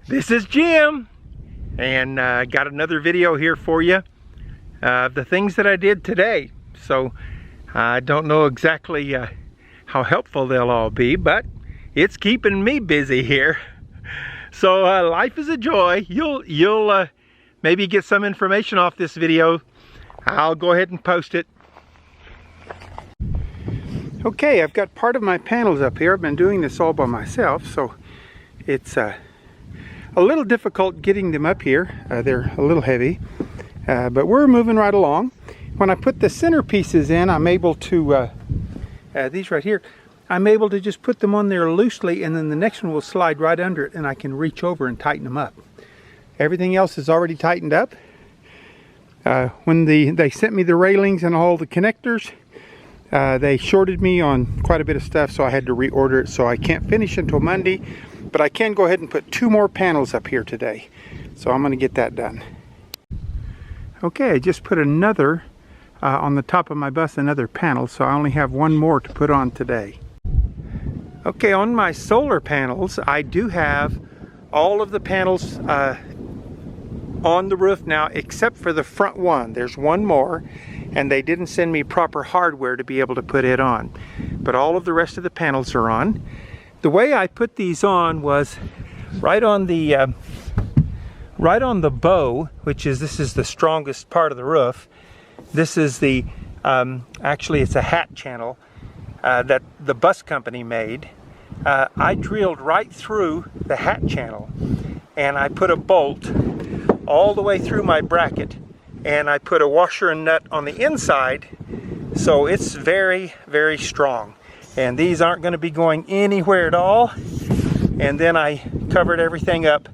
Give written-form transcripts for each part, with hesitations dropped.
This is Jim, and got another video here for you of the things that I did today. So I don't know exactly how helpful they'll all be, but it's keeping me busy here. So life is a joy. You'll maybe get some information off this video. I'll go ahead and post it. Okay, I've got part of my panels up here. I've been doing this all by myself, so it's a little difficult getting them up here. They're a little heavy, but we're moving right along. When I put the center pieces in, I'm able to, these right here, I'm able to just put them on there loosely, and then the next one will slide right under it, and I can reach over and tighten them up. Everything else is already tightened up. When they sent me the railings and all the connectors, they shorted me on quite a bit of stuff, so I had to reorder it, so I can't finish until Monday. But I can go ahead and put 2 more panels up here today. So I'm going to get that done. Okay, I just put another, on the top of my bus, another panel. So I only have 1 more to put on today. Okay, on my solar panels, I do have all of the panels on the roof now, except for the front one. There's 1 more, and they didn't send me proper hardware to be able to put it on. But all of the rest of the panels are on. The way I put these on was right on the bow, which is, this is the strongest part of the roof. This is the, actually it's a hat channel that the bus company made. I drilled right through the hat channel, and I put a bolt all the way through my bracket, and I put a washer and nut on the inside, so it's very, very strong. And these aren't going to be going anywhere at all. And then I covered everything up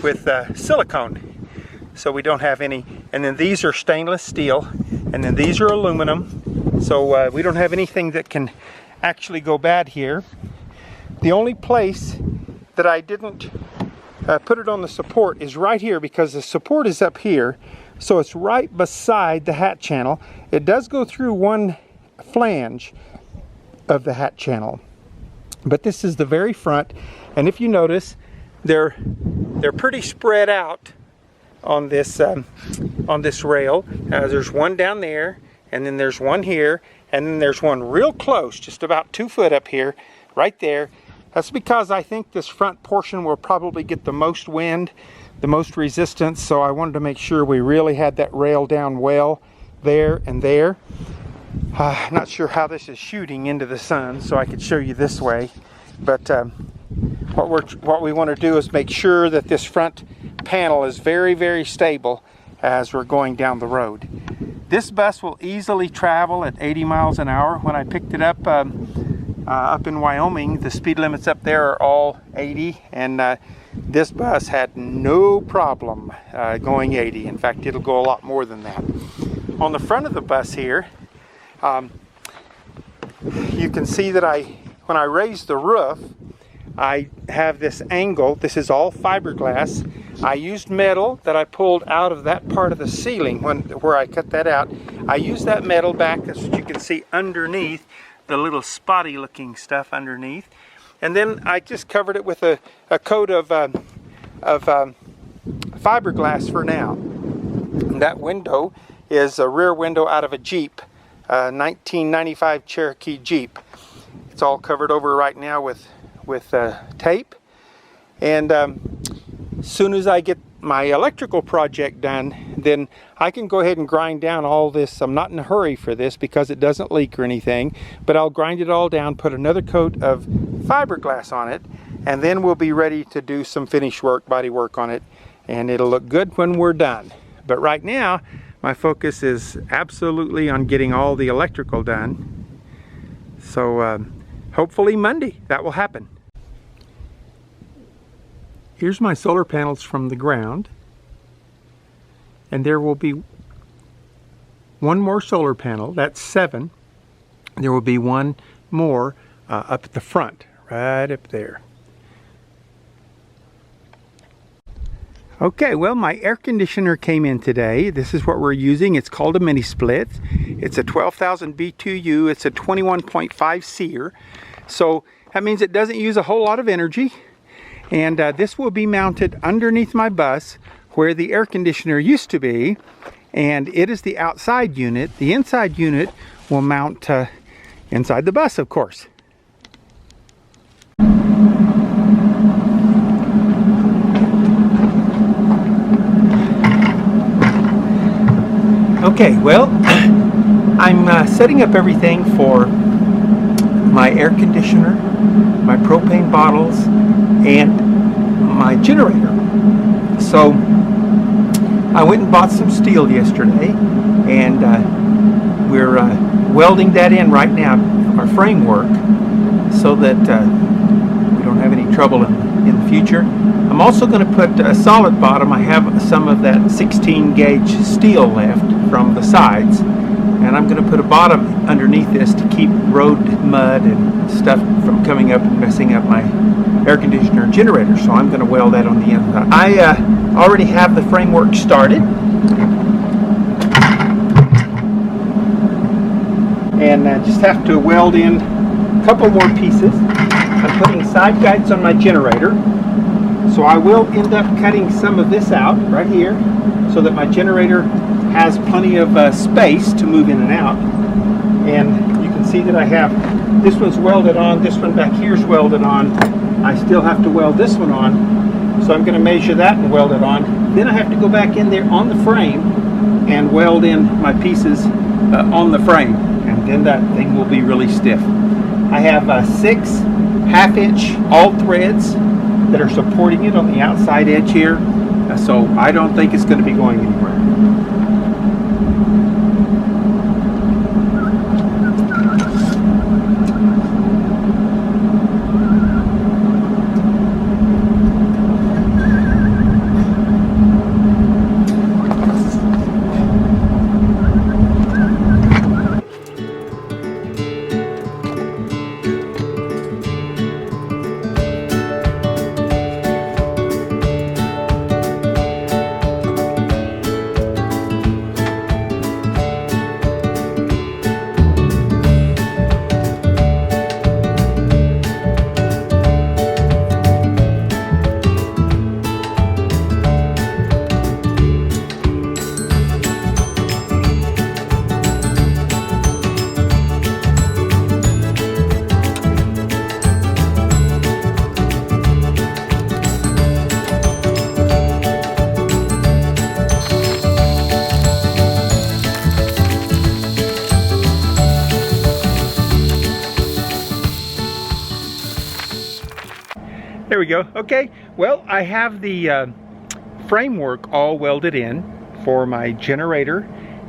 with silicone, so we don't have any. And then these are stainless steel, and then these are aluminum, so we don't have anything that can actually go bad here. The only place that I didn't put it on the support is right here, because the support is up here, so it's right beside the hat channel. It does go through one flange of the hat channel, but this is the very front, and if you notice, they're pretty spread out on this rail. There's 1 down there, and then there's 1 here, and then there's 1 real close, just about 2 foot up here, right there. That's because I think this front portion will probably get the most wind, the most resistance, so I wanted to make sure we really had that rail down well there and there. Not sure how this is shooting into the sun, so I could show you this way, but what we want to do is make sure that this front panel is very, very stable as we're going down the road. This bus will easily travel at 80 miles an hour. When I picked it up in Wyoming, the speed limits up there are all 80, and this bus had no problem going 80. In fact, it'll go a lot more than that. On the front of the bus here, you can see that when I raise the roof, I have this angle. This is all fiberglass. I used metal that I pulled out of that part of the ceiling where I cut that out. I used that metal back. That's what you can see underneath, the little spotty looking stuff underneath. And then I just covered it with a coat of fiberglass for now. And that window is a rear window out of a Jeep. 1995 Cherokee Jeep. It's all covered over right now with tape, and as soon as I get my electrical project done, then I can go ahead and grind down all this. I'm not in a hurry for this because it doesn't leak or anything, but I'll grind it all down, put another coat of fiberglass on it, and then we'll be ready to do some finish work, body work on it, and it'll look good when we're done. But right now my focus is absolutely on getting all the electrical done. So hopefully Monday that will happen. Here's my solar panels from the ground. And there will be 1 more solar panel, that's 7. There will be 1 more up at the front, right up there. Okay, well, my air conditioner came in today. This is what we're using. It's called a mini split. It's a 12,000 BTU. It's a 21.5 SEER. So that means it doesn't use a whole lot of energy. And this will be mounted underneath my bus where the air conditioner used to be, and it is the outside unit. The inside unit will mount inside the bus, of course. Okay, well, I'm setting up everything for my air conditioner, my propane bottles, and my generator. So I went and bought some steel yesterday, and we're welding that in right now, our framework, so that we don't have any trouble in the future. I'm also going to put a solid bottom. I have some of that 16 gauge steel left from the sides, and I'm going to put a bottom underneath this to keep road mud and stuff from coming up and messing up my air conditioner and generator. So I'm going to weld that on the inside. I already have the framework started, and I just have to weld in a couple more pieces. I'm putting side guides on my generator, so I will end up cutting some of this out right here so that my generator has plenty of space to move in and out. And you can see that I have, this one's welded on, this one back here is welded on. I still have to weld this one on, so I'm going to measure that and weld it on. Then I have to go back in there on the frame and weld in my pieces on the frame, and then that thing will be really stiff. I have 6 half-inch all threads that are supporting it on the outside edge here, so I don't think it's going to be going anywhere. There we go. Okay, well, I have the framework all welded in for my generator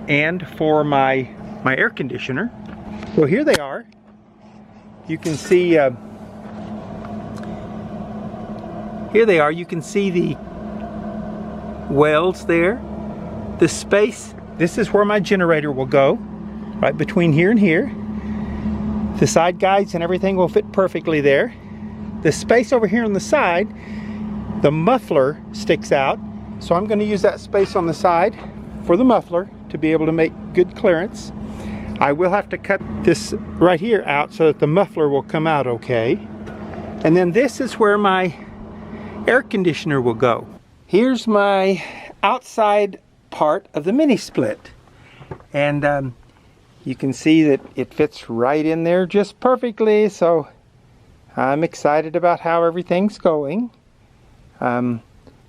and for my air conditioner. Well, here they are. You can see here they are. You can see the welds there. The space, this is where my generator will go, right between here and here. The side guides and everything will fit perfectly there. The space over here on the side, the muffler sticks out, so I'm going to use that space on the side for the muffler to be able to make good clearance. I will have to cut this right here out so that the muffler will come out okay. And then this is where my air conditioner will go. Here's my outside part of the mini split, and you can see that it fits right in there just perfectly, so I'm excited about how everything's going. I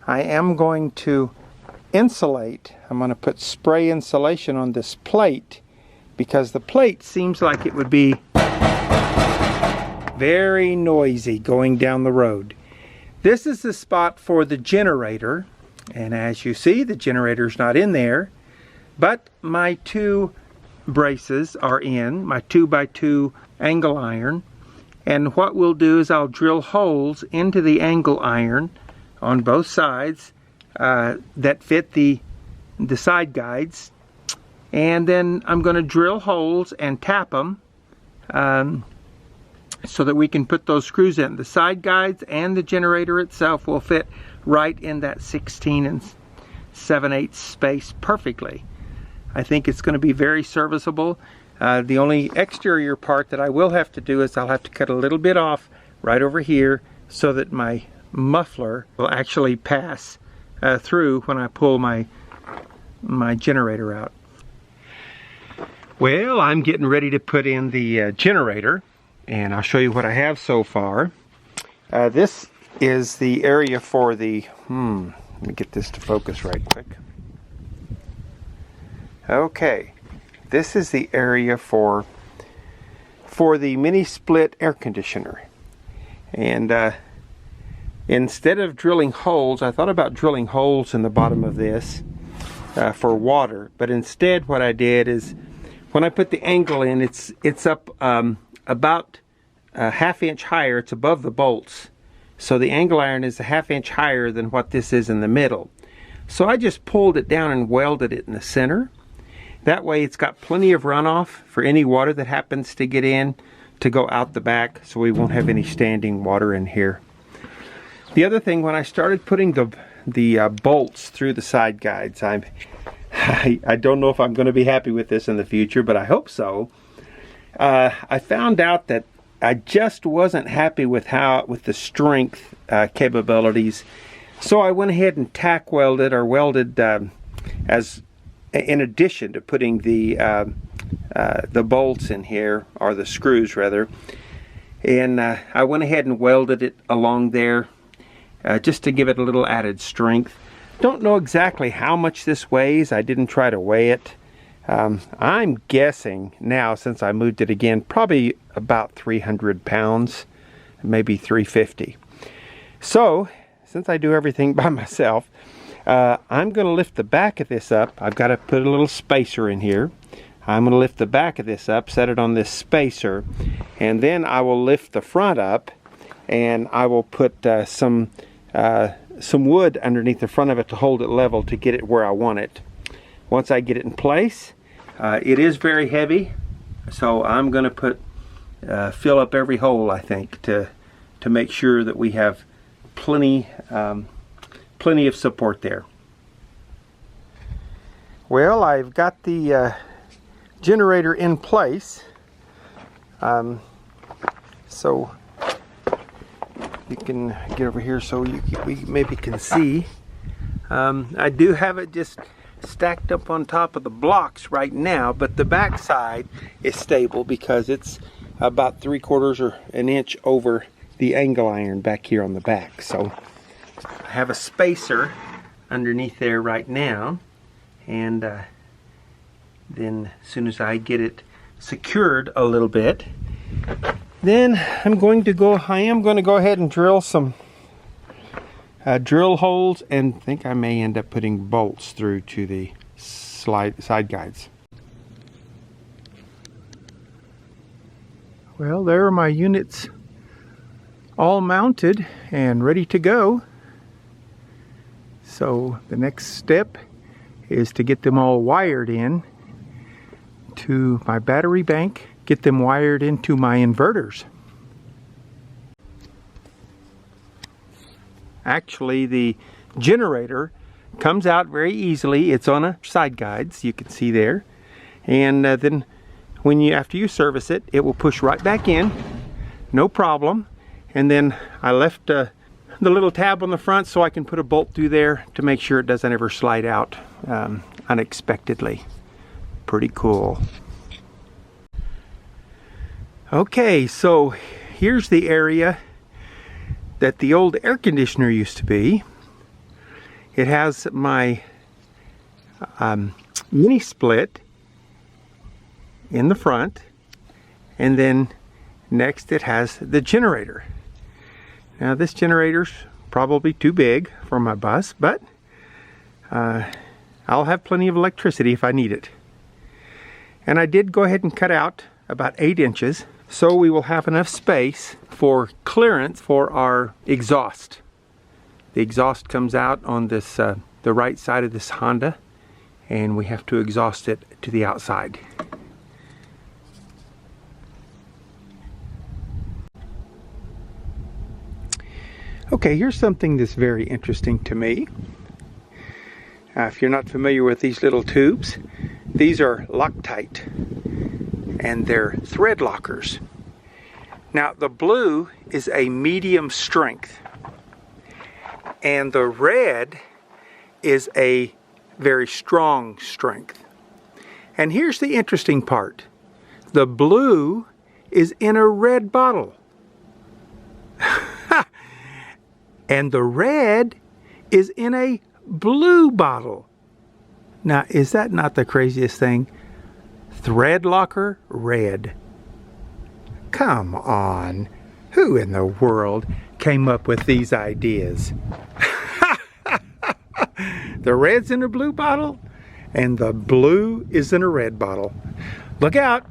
am going to insulate. I'm going to put spray insulation on this plate because the plate seems like it would be very noisy going down the road. This is the spot for the generator, and as you see, the generator's not in there, but my 2 braces are in, my 2x2 angle iron. And what we'll do is I'll drill holes into the angle iron on both sides that fit the side guides. And then I'm going to drill holes and tap them so that we can put those screws in. The side guides and the generator itself will fit right in that 16 7/8 space perfectly. I think it's going to be very serviceable. The only exterior part that I will have to do is I'll have to cut a little bit off right over here so that my muffler will actually pass through when I pull my generator out. Well, I'm getting ready to put in the generator, and I'll show you what I have so far. This is the area for the, let me get this to focus right quick. Okay, this is the area for the mini split air conditioner. And instead of drilling holes, I thought about drilling holes in the bottom of this for water, but instead what I did is, when I put the angle in, it's up about a ½ inch higher. It's above the bolts. So the angle iron is a ½ inch higher than what this is in the middle. So I just pulled it down and welded it in the center. That way it's got plenty of runoff for any water that happens to get in to go out the back, so we won't have any standing water in here. The other thing, when I started putting the bolts through the side guides, I don't know if I'm going to be happy with this in the future, but I hope so. I found out that I just wasn't happy with the strength capabilities, so I went ahead and tack welded or welded as in addition to putting the bolts in here, or the screws rather, and I went ahead and welded it along there just to give it a little added strength. Don't know exactly how much this weighs. I didn't try to weigh it. I'm guessing now, since I moved it again, probably about 300 pounds, maybe 350. So, since I do everything by myself, I'm going to lift the back of this up. I've got to put a little spacer in here. I'm going to lift the back of this up, set it on this spacer, and then I will lift the front up, and I will put some wood underneath the front of it to hold it level to get it where I want it. Once I get it in place, it is very heavy, so I'm going to fill up every hole, I think, to make sure that we have plenty of support there. Well, I've got the generator in place, so you can get over here so we maybe can see. I do have it just stacked up on top of the blocks right now, but the back side is stable because it's about 3/4 or an inch over the angle iron back here on the back. So I have a spacer underneath there right now, and then as soon as I get it secured a little bit, then I am going to go ahead and drill some drill holes, and I think I may end up putting bolts through to the side guides. Well, there are my units all mounted and ready to go. So the next step is to get them all wired in to my battery bank, get them wired into my inverters. Actually, the generator comes out very easily. It's on a side guides, you can see there, and then after you service it, it will push right back in, no problem. And then I left the little tab on the front so I can put a bolt through there to make sure it doesn't ever slide out unexpectedly. Pretty cool. Okay, so here's the area that the old air conditioner used to be. It has my mini split in the front, and then next it has the generator. Now this generator's probably too big for my bus, but I'll have plenty of electricity if I need it. And I did go ahead and cut out about 8 inches, so we will have enough space for clearance for our exhaust. The exhaust comes out on this the right side of this Honda, and we have to exhaust it to the outside. Okay, here's something that's very interesting to me. If you're not familiar with these little tubes, these are Loctite, and they're thread lockers. Now the blue is a medium strength, And the red is a very strong strength. And here's the interesting part. The blue is in a red bottle. And the red is in a blue bottle. Now, is that not the craziest thing? Thread locker red. Come on. Who in the world came up with these ideas? The red's in a blue bottle and the blue is in a red bottle. Look out.